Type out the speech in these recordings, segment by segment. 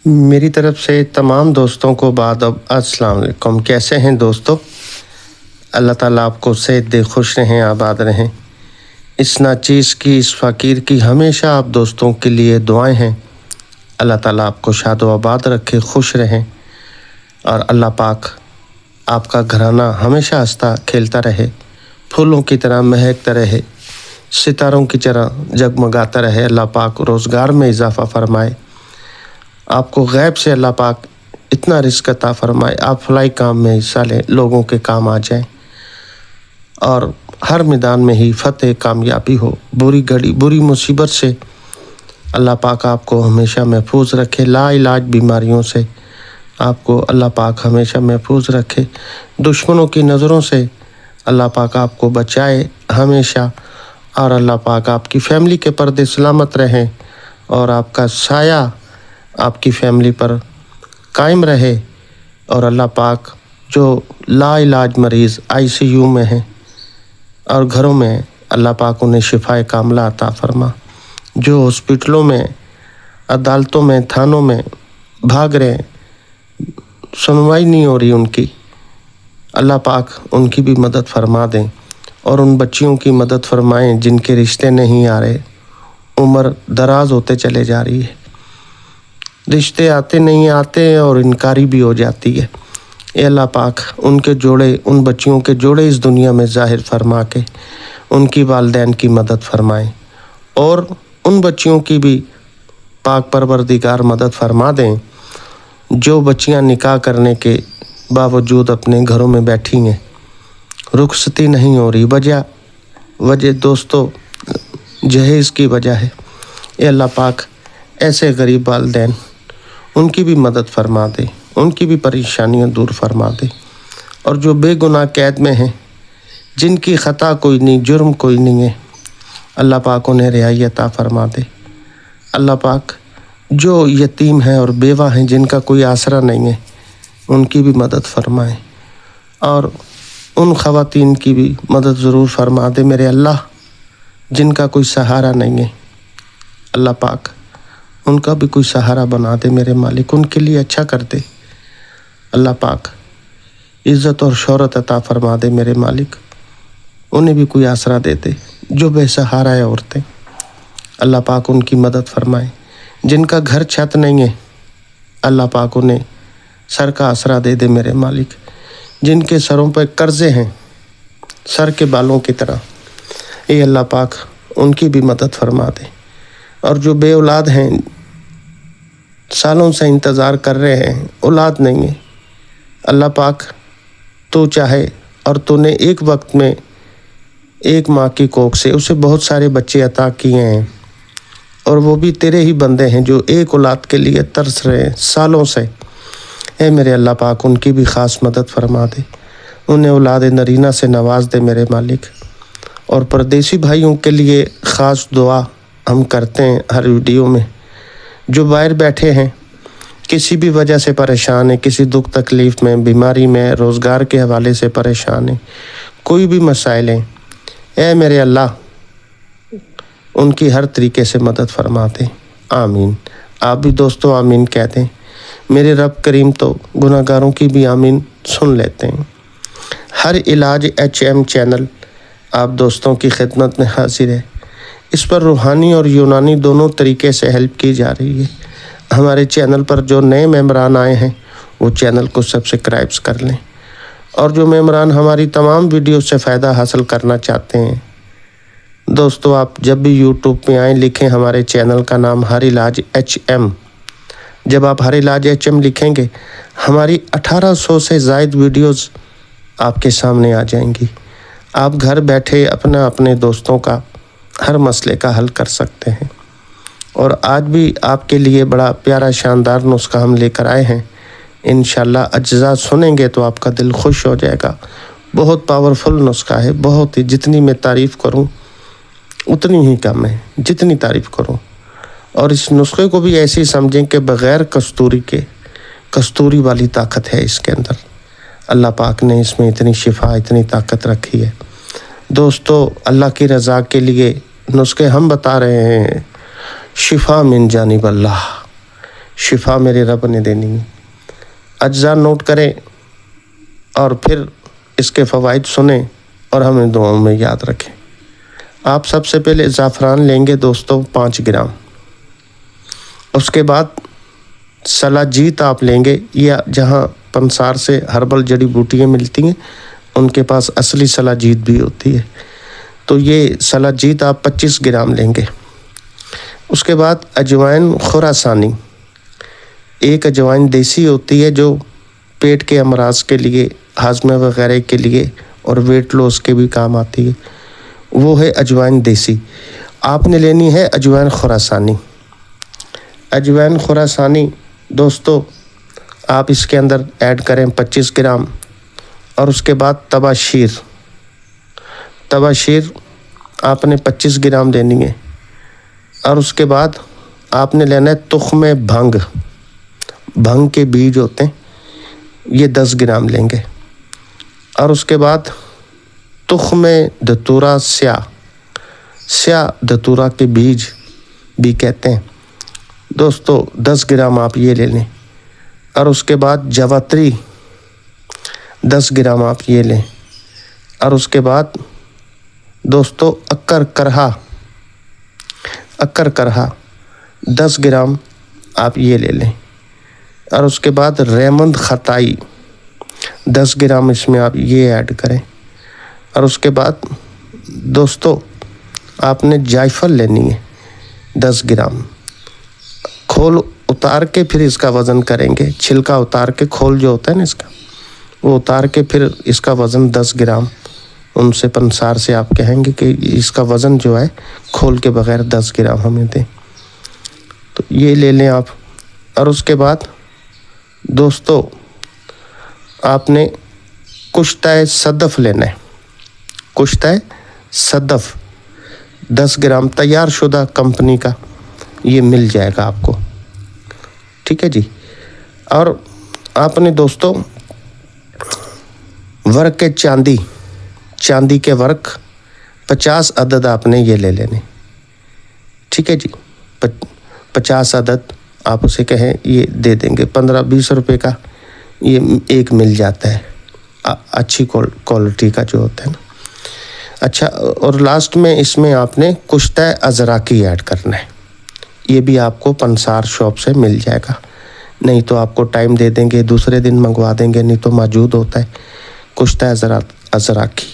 मेरी तरफ से तमाम दोस्तों को बादब अस्सलाम वालेकुम। कैसे हैं दोस्तों? अल्लाह ताला आपको सेहत दे, खुश रहें, आबाद रहें। इस नाचीज़ की, इस फ़कीर की हमेशा आप दोस्तों के लिए दुआएं हैं। अल्लाह ताला आपको शाद व आबाद रखे, खुश रहें और अल्लाह पाक आपका घराना हमेशा हंसता खेलता रहे, फूलों की तरह महकता रहे, सितारों की तरह जगमगाता रहे। अल्लाह पाक रोज़गार में इजाफ़ा फरमाए, आपको गैब से अल्लाह पाक इतना रिज़्क़ अता फरमाए, आप फलाई काम में हिस्सा लें, लोगों के काम आ जाएं और हर मैदान में ही फ़तेह कामयाबी हो। बुरी घड़ी, बुरी मुसीबत से अल्लाह पाक आपको हमेशा महफूज रखे, लाइलाज बीमारियों से आपको अल्लाह पाक हमेशा महफूज रखे, दुश्मनों की नज़रों से अल्लाह पाक आपको बचाए हमेशा, और अल्लाह पाक आपकी फ़ैमिली के पर्दे सलामत रहें और आपका साया आपकी फ़ैमिली पर कायम रहे। और अल्लाह पाक जो लाइलाज मरीज़ ICU में हैं और घरों में, अल्लाह पाक उन्हें शिफाए कामला अता फरमा। जो हॉस्पिटलों में, अदालतों में, थानों में भाग रहे, सुनवाई नहीं हो रही उनकी, अल्लाह पाक उनकी भी मदद फरमा दें और उन बच्चियों की मदद फरमाएं जिनके रिश्ते नहीं आ रहे, उम्र दराज होते चले जा रही है, रिश्ते आते नहीं आते और इनकारी भी हो जाती है। ये अल्लाह पाक उनके जोड़े, उन बच्चियों के जोड़े इस दुनिया में ज़ाहिर फरमा के उनकी वालिदैन की मदद फरमाएं और उन बच्चियों की भी पाक परवरदिगार मदद फरमा दें जो बच्चियां निकाह करने के बावजूद अपने घरों में बैठी हैं, रुखसती नहीं हो रही। वजह दोस्तों जहेज़ की वजह है। ये अल्लाह पाक ऐसे गरीब वालिदैन उनकी भी मदद फरमा दे, उनकी भी परेशानियां दूर फरमा दे। और जो बेगुनाह कैद में हैं, जिनकी ख़ता कोई नहीं, जुर्म कोई नहीं है, अल्लाह पाक उन्हें रिहाई अता फरमा दे। अल्लाह पाक जो यतीम हैं और बेवा हैं, जिनका कोई आसरा नहीं है, उनकी भी मदद फरमाए और उन ख़वातीन की भी मदद ज़रूर फरमा दे मेरे अल्लाह जिनका कोई सहारा नहीं है। अल्लाह पाक उनका भी कोई सहारा बना दे मेरे मालिक, उनके लिए अच्छा कर दे। अल्लाह पाक इज़्ज़त और शोहरत अता फरमा दे मेरे मालिक, उन्हें भी कोई आसरा दे दे। जो बेसहारा है औरतें, अल्लाह पाक उनकी मदद फरमाए। जिनका घर छत नहीं है, अल्लाह पाक उन्हें सर का आसरा दे दे मेरे मालिक। जिनके सरों पर कर्ज़े हैं सर के बालों की तरह, ये अल्लाह पाक उनकी भी मदद फरमा दे। और जो बे औलाद हैं, सालों से इंतज़ार कर रहे हैं, औलाद नहीं है, अल्लाह पाक तो चाहे और तूने एक वक्त में एक माँ की कोख से उसे बहुत सारे बच्चे अता किए हैं और वो भी तेरे ही बंदे हैं जो एक औलाद के लिए तरस रहे हैं सालों से। ए मेरे अल्लाह पाक उनकी भी ख़ास मदद फरमा दे, उन्हें औलाद नरीना से नवाज दे मेरे मालिक। और परदेसी भाइयों के लिए ख़ास दुआ हम करते हैं हर वीडियो में। जो बाहर बैठे हैं, किसी भी वजह से परेशान है, किसी दुख तकलीफ़ में, बीमारी में, रोज़गार के हवाले से परेशान है, कोई भी मसाइल हैं, ए मेरे अल्लाह उनकी हर तरीके से मदद फरमा दे। आमीन। आप भी दोस्तों आमीन कह दें। मेरे रब करीम तो गुनाहगारों की भी आमीन सुन लेते हैं। हर इलाज HM चैनल आप दोस्तों की खिदमत में हाजिर है। इस पर रूहानी और यूनानी दोनों तरीके से हेल्प की जा रही है। हमारे चैनल पर जो नए मेंबरान आए हैं वो चैनल को सब्सक्राइब कर लें, और जो मेंबरान हमारी तमाम वीडियो से फ़ायदा हासिल करना चाहते हैं, दोस्तों आप जब भी यूट्यूब पे आएँ, लिखें हमारे चैनल का नाम हर इलाज HM। जब आप हर इलाज HM लिखेंगे, हमारी 1800 से ज़ायद वीडियोज़ आपके सामने आ जाएंगी। आप घर बैठे अपने दोस्तों का हर मसले का हल कर सकते हैं। और आज भी आपके लिए बड़ा प्यारा शानदार नुस्खा हम लेकर आए हैं। इंशाल्लाह अज्जा सुनेंगे तो आपका दिल खुश हो जाएगा। बहुत पावरफुल नुस्खा है, बहुत ही, जितनी मैं तारीफ़ करूं उतनी ही कम है, जितनी तारीफ़ करूं। और इस नुस्खे को भी ऐसे ही समझें कि बग़ैर कस्तूरी के, कस्तूरी वाली ताकत है इसके अंदर। अल्लाह पाक ने इसमें इतनी शिफा, इतनी ताकत रखी है। दोस्तों अल्लाह की रज़ा के लिए नुस्खे हम बता रहे हैं। शिफा मिन जानिब अल्लाह, शिफा मेरे रब ने देनी है। अज्जा नोट करें और फिर इसके फ़वाइद सुने और हमें दुआओं में याद रखें। आप सबसे पहले ज़ाफ़रान लेंगे दोस्तों 5 ग्राम। उसके बाद सलाजीत आप लेंगे, या जहाँ पंसार से हर्बल जड़ी बूटियाँ मिलती हैं उनके पास असली सलाजीत भी होती है, तो ये सलाजीत आप 25 ग्राम लेंगे। उसके बाद अजवाइन खुरासानी, एक अजवाइन देसी होती है जो पेट के अमराज के लिए, हाजमे वगैरह के लिए और वेट लॉस के भी काम आती है, वो है अजवाइन देसी। आपने लेनी है अजवाइन खुरासानी। अजवाइन खुरासानी दोस्तों आप इसके अंदर ऐड करें 25 ग्राम। और उसके बाद तबाशीर आपने 25 ग्राम लेनी है। और उसके बाद आपने लेना है तुख्म भंग के बीज होते हैं, ये 10 ग्राम लेंगे। और उसके बाद तुख्म धतूरा, स्या धतूरा के बीज भी कहते हैं दोस्तों, 10 ग्राम आप ये ले लें। और उसके बाद जवात्री 10 ग्राम आप ये लें। और उसके बाद दोस्तों अक्कर करहा 10 ग्राम आप ये ले लें। और उसके बाद रेमंद खताई 10 ग्राम इसमें आप ये ऐड करें। और उसके बाद दोस्तों आपने जायफल लेनी है 10 ग्राम। खोल उतार के फिर इसका वज़न करेंगे, छिलका उतार के, खोल जो होता है ना इसका, वो उतार के फिर इसका वज़न 10 ग्राम। उनसे पंसार से आप कहेंगे कि इसका वज़न जो है खोल के बगैर 10 ग्राम हमें दें, तो ये ले लें आप। और उसके बाद दोस्तों आपने कुश्ता सदफ लेना है। कुश्ता सदफ 10 ग्राम तैयार शुदा कंपनी का, ये मिल जाएगा आपको, ठीक है जी। और आपने दोस्तों वर्क के चांदी के वर्क 50 अदद आपने ये ले लेने, ठीक है जी। 50 अदद आप उसे कहें ये दे देंगे, 15-20 रुपए का ये एक मिल जाता है, अच्छी क्वालिटी का जो होता है ना। अच्छा, और लास्ट में इसमें आपने कुश्ता अज़राकी ऐड करना है, ये भी आपको पंसार शॉप से मिल जाएगा, नहीं तो आपको टाइम दे देंगे दूसरे दिन मंगवा देंगे, नहीं तो मौजूद होता है। कुश्ता अज़राकी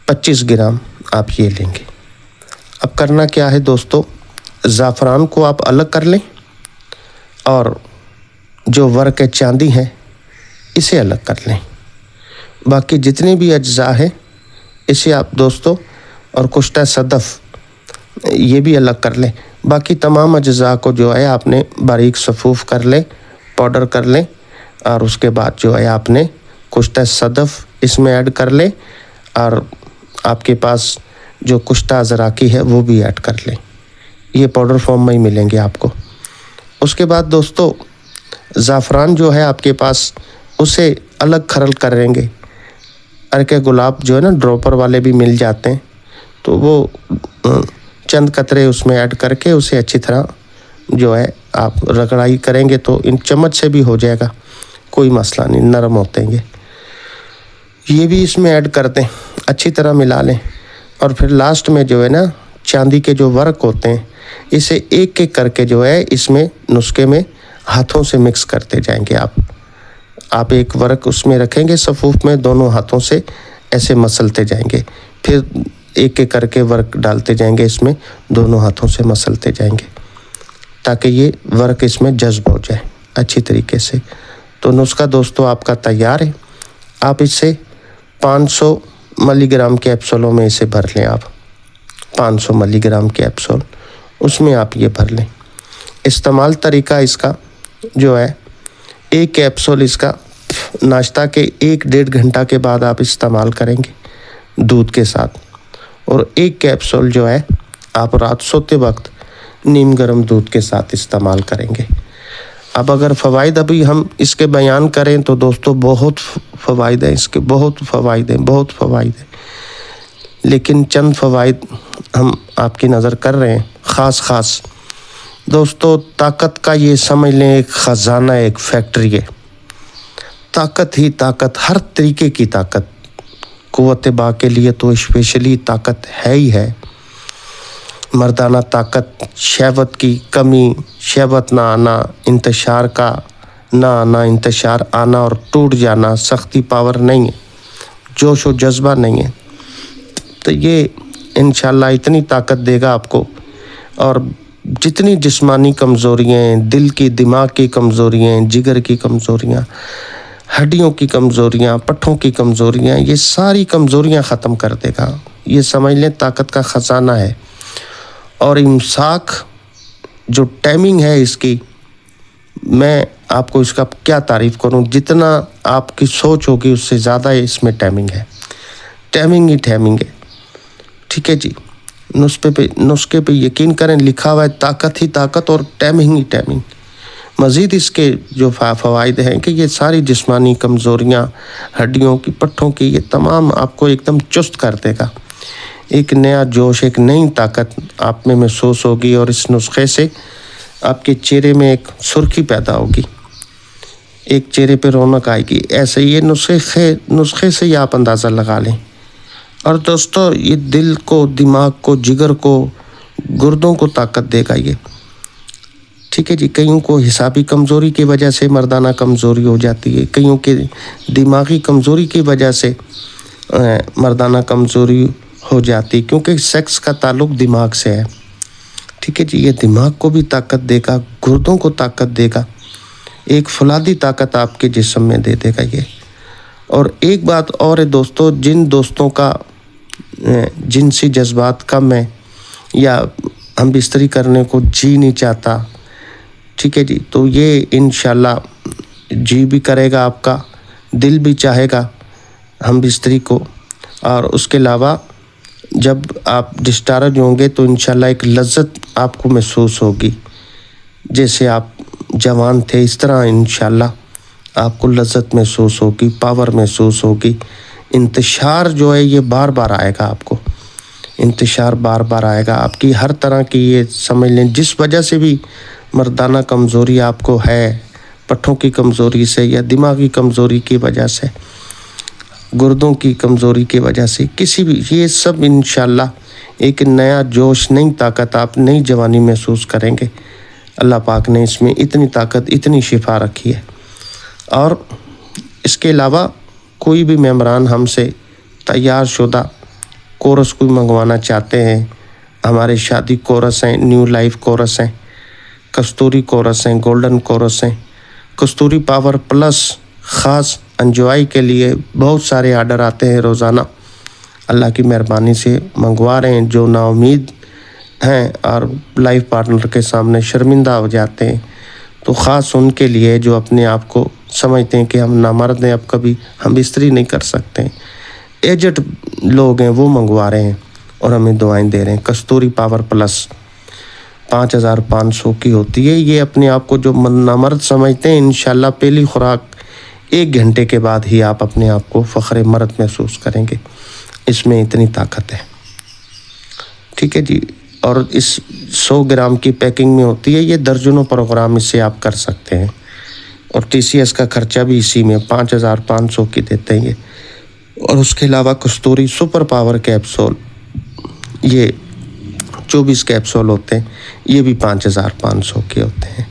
25 ग्राम आप ये लेंगे। अब करना क्या है दोस्तों, ज़ाफ़रान को आप अलग कर लें और जो वर्क चांदी है इसे अलग कर लें। बाकी जितने भी अज्जा है इसे आप दोस्तों, और कुश्ता सदफ ये भी अलग कर लें। बाकी तमाम अज्जा को जो है आपने बारीक सफ़ूफ़ कर लें, पाउडर कर लें। और उसके बाद जो है आपने कुश्ता सदफ इसमें ऐड कर लें, और आपके पास जो कुश्ता अज़राकी है वो भी ऐड कर लें, ये पाउडर फॉर्म में ही मिलेंगे आपको। उसके बाद दोस्तों ज़ाफ़रान जो है आपके पास उसे अलग खरल करेंगे। अर्के गुलाब जो है ना ड्रॉपर वाले भी मिल जाते हैं, तो वो चंद कतरे उसमें ऐड करके उसे अच्छी तरह जो है आप रगड़ाई करेंगे तो इन चम्मच से भी हो जाएगा, कोई मसला नहीं, नरम होते हैं ये भी इसमें ऐड कर दें, अच्छी तरह मिला लें। और फिर लास्ट में जो है ना चांदी के जो वर्क होते हैं इसे एक एक करके जो है इसमें नुस्खे में हाथों से मिक्स करते जाएंगे। आप एक वर्क उसमें रखेंगे सफ़ूफ में, दोनों हाथों से ऐसे मसलते जाएंगे, फिर एक एक करके वर्क डालते जाएंगे इसमें, दोनों हाथों से मसलते जाएंगे ताकि ये वर्क इसमें जज्ब हो जाए अच्छी तरीके से। तो नुस्खा दोस्तों आपका तैयार है। आप इसे 500 मिलीग्राम कैप्सूलों में इसे भर लें। आप 500 मिलीग्राम कैप्सूल उसमें आप ये भर लें। इस्तेमाल तरीका इसका जो है, एक कैप्सूल इसका नाश्ता के 1-1.5 घंटा के बाद आप इस्तेमाल करेंगे दूध के साथ, और एक कैप्सूल जो है आप रात सोते वक्त नीम गर्म दूध के साथ इस्तेमाल करेंगे। अब अगर फ़वाइद अभी हम इसके बयान करें तो दोस्तों बहुत फ़वाइद हैं इसके, बहुत फ़वाइद हैं, लेकिन चंद फ़वाइद हम आपकी नज़र कर रहे हैं ख़ास। दोस्तों ताकत का ये समझ लें एक ख़जाना, एक फैक्ट्री है। ताकत ही ताकत, हर तरीके की ताकत। क़ुव्वत बा के लिए तो स्पेशली ताकत है ही है। मर्दाना ताकत, शहवत की कमी, शहवत ना आना, इंतशार का ना आना, इंतशार आना और टूट जाना, सख्ती पावर नहीं है, जोश व जज्बा नहीं है। तो ये इंशाल्लाह इतनी ताकत देगा आपको। और जितनी जिस्मानी कमज़ोरियाँ हैं, दिल की दिमाग की कमज़ोरियाँ हैं, जिगर की कमज़ोरियाँ, हड्डियों की कमज़ोरियाँ, पट्ठों की कमज़ोरियाँ, ये सारी कमज़ोरियाँ ख़त्म कर देगा। ये समझ लें ताकत का ख़जाना है। और इमसाक जो टाइमिंग है इसकी, मैं आपको इसका क्या तारीफ़ करूं, जितना आपकी सोच होगी उससे ज़्यादा इसमें टाइमिंग है। टाइमिंग ही टाइमिंग है, ठीक है जी। नुस्खे पे यकीन करें, लिखा हुआ है ताकत ही ताकत और टाइमिंग ही टाइमिंग। मज़ीद इसके जो फ़वाइद हैं कि ये सारी जिस्मानी कमज़ोरियाँ, हड्डियों की, पट्ठों की, ये तमाम आपको एकदम चुस्त कर देगा। एक नया जोश, एक नई ताकत आप में महसूस होगी। और इस नुस्खे से आपके चेहरे में एक सुर्खी पैदा होगी, एक चेहरे पे रौनक आएगी। ऐसे ये नुस्खे से ही आप अंदाज़ा लगा लें। और दोस्तों ये दिल को, दिमाग को, जिगर को, गुर्दों को ताकत देगा ये, ठीक है जी। कईयों को हिसाबी कमज़ोरी की वजह से मर्दाना कमज़ोरी हो जाती है, कईयों के दिमागी कमज़ोरी की वजह से मर्दाना कमज़ोरी हो जाती, क्योंकि सेक्स का ताल्लुक दिमाग से है, ठीक है जी। ये दिमाग को भी ताकत देगा, गुर्दों को ताकत देगा, एक फौलादी ताकत आपके जिस्म में दे देगा ये। और एक बात और है दोस्तों, जिन दोस्तों का जिनसी जज्बात कम है या हम बिस्तरी करने को जी नहीं चाहता, ठीक है जी, तो ये इंशाल्लाह जी भी करेगा, आपका दिल भी चाहेगा हम बिस्तरी को। और उसके अलावा जब आप डिस्चार्ज होंगे तो इंशाल्लाह एक लज्जत आपको महसूस होगी, जैसे आप जवान थे इस तरह इंशाल्लाह आपको लज्जत महसूस होगी, पावर महसूस होगी। इंतशार जो है ये बार बार आएगा, आपको इंतशार बार बार आएगा। आपकी हर तरह की, ये समझ लें जिस वजह से भी मर्दाना कमज़ोरी आपको है, पट्ठों की कमज़ोरी से या दिमागी कमज़ोरी की वजह से, गुर्दों की कमज़ोरी की वजह से, किसी भी, ये सब इंशाल्लाह एक नया जोश, नई ताकत, आप नई जवानी महसूस करेंगे। अल्लाह पाक ने इसमें इतनी ताकत, इतनी शिफा रखी है। और इसके अलावा कोई भी मेम्बरान हमसे तैयार शुदा कोरस कोई मंगवाना चाहते हैं, हमारे शादी कोरस हैं, न्यू लाइफ कोरस हैं, कस्तूरी कोरस हैं, गोल्डन कोरस हैं, कस्तूरी पावर प्लस ख़ास एंजॉय के लिए बहुत सारे आर्डर आते हैं रोज़ाना। अल्लाह की मेहरबानी से मंगवा रहे हैं। जो नाउमीद हैं और लाइफ पार्टनर के सामने शर्मिंदा हो जाते हैं, तो ख़ास उनके लिए जो अपने आप को समझते हैं कि हम नामर्द हैं, अब कभी हम बिस्तरी नहीं कर सकते हैं, एजेड लोग हैं, वो मंगवा रहे हैं और हमें दुआएं दे रहे हैं। कस्तूरी पावर प्लस 5500 की होती है। ये अपने आप को जो नामर्द समझते हैं, इंशाल्लाह पहली खुराक 1 घंटे के बाद ही आप अपने आप को फ़ख्र मर्द महसूस करेंगे। इसमें इतनी ताकत है, ठीक है जी। और इस 100 ग्राम की पैकिंग में होती है। ये दर्जनों प्रोग्राम इससे आप कर सकते हैं। और TCS का खर्चा भी इसी में 5500 की देते हैं ये। और उसके अलावा कस्तूरी सुपर पावर कैप्सूल, ये 24 कैप्सूल होते हैं, ये भी 5500 के होते हैं।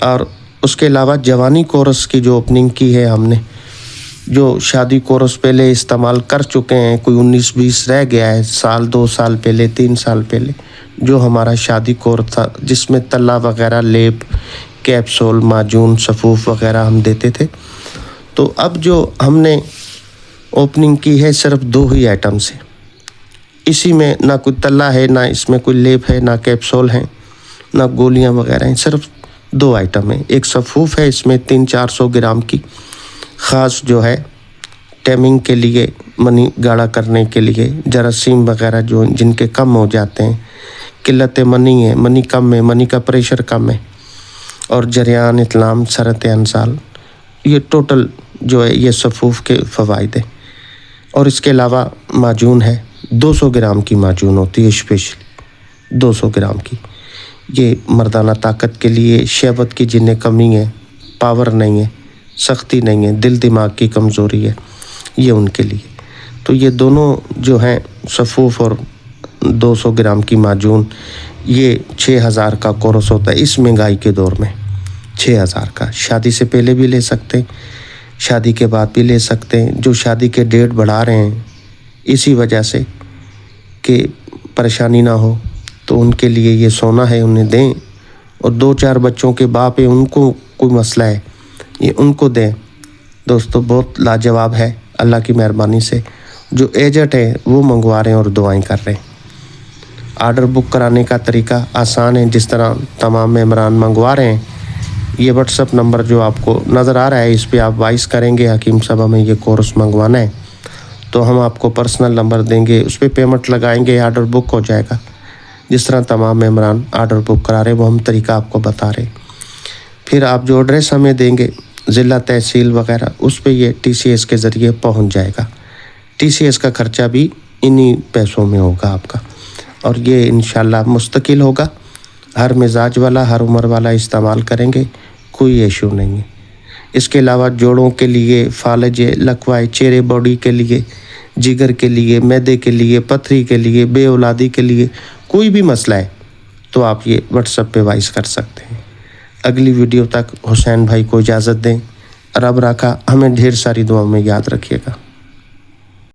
और उसके अलावा जवानी कोरस की जो ओपनिंग की है हमने, जो शादी कोरस पहले इस्तेमाल कर चुके हैं, कोई 19-20 रह गया है, साल 2 साल पहले, 3 साल पहले, जो हमारा शादी कोर्स था जिसमें तल्ला वगैरह, लेप, कैप्सूल, माजून, सफूफ वगैरह हम देते थे। तो अब जो हमने ओपनिंग की है सिर्फ 2 ही आइटम से, इसी में ना कोई तल्ला है, ना इसमें कोई लेप है, ना कैप्सूल है, ना गोलियां वगैरह हैं, सिर्फ 2 आइटम है। एक सफूफ है, इसमें 300-400 ग्राम की, ख़ास जो है टाइमिंग के लिए, मनी गाढ़ा करने के लिए, जरासीम वगैरह जो जिनके कम हो जाते हैं, किल्लत मनी है, मनी कम है, मनी का प्रेशर कम है, और जरियान, इतलाम, सरत अंसाल, ये टोटल जो है ये सफूफ के फ़वाइद है। और इसके अलावा माजून है, 200 ग्राम की माजून होती है स्पेशल, 200 ग्राम की। ये मर्दाना ताकत के लिए, शहवत की जिन्हें कमी है, पावर नहीं है, सख्ती नहीं है, दिल दिमाग की कमज़ोरी है, ये उनके लिए। तो ये दोनों जो हैं सफ़ूफ़ और 200 ग्राम की माजून, ये 6000 का कोर्स होता है इस महंगाई के दौर में। 6000 का शादी से पहले भी ले सकते हैं, शादी के बाद भी ले सकते हैं। जो शादी के डेट बढ़ा रहे हैं इसी वजह से कि परेशानी ना हो, तो उनके लिए ये सोना है, उन्हें दें। और 2-4 बच्चों के बाप है, उनको कोई मसला है, ये उनको दें। दोस्तों बहुत लाजवाब है, अल्लाह की मेहरबानी से जो एजेंट है वो मंगवा रहे हैं और दुआएं कर रहे हैं। आर्डर बुक कराने का तरीका आसान है, जिस तरह तमाम मेहमान मंगवा रहे हैं। ये व्हाट्सअप नंबर जो आपको नज़र आ रहा है, इस पर आप वॉइस करेंगे हकीम साहब हमें ये कोर्स मंगवाना है, तो हम आपको पर्सनल नंबर देंगे, उस पर पेमेंट लगाएंगे, आर्डर बुक हो जाएगा। जिस तरह तमाम मेहमान आर्डर बुक करा रहे वो हम तरीका आपको बता रहे। फिर आप जो एड्रेस हमें देंगे ज़िला तहसील वगैरह, उस पर ये TCS के ज़रिए पहुंच जाएगा। TCS का ख़र्चा भी इन्हीं पैसों में होगा आपका, और ये इंशाल्लाह मुस्तकिल होगा। हर मिजाज वाला, हर उम्र वाला इस्तेमाल करेंगे, कोई इशू नहीं है। इसके अलावा जोड़ों के लिए, फालजे, लकवाए, चेहरे बॉडी के लिए, जिगर के लिए, मैदे के लिए, पथरी के लिए, बे औलादी के लिए, कोई भी मसला है तो आप ये व्हाट्सएप पे वॉइस कर सकते हैं। अगली वीडियो तक हुसैन भाई को इजाज़त दें। रब रखा, हमें ढेर सारी दुआओं में याद रखिएगा।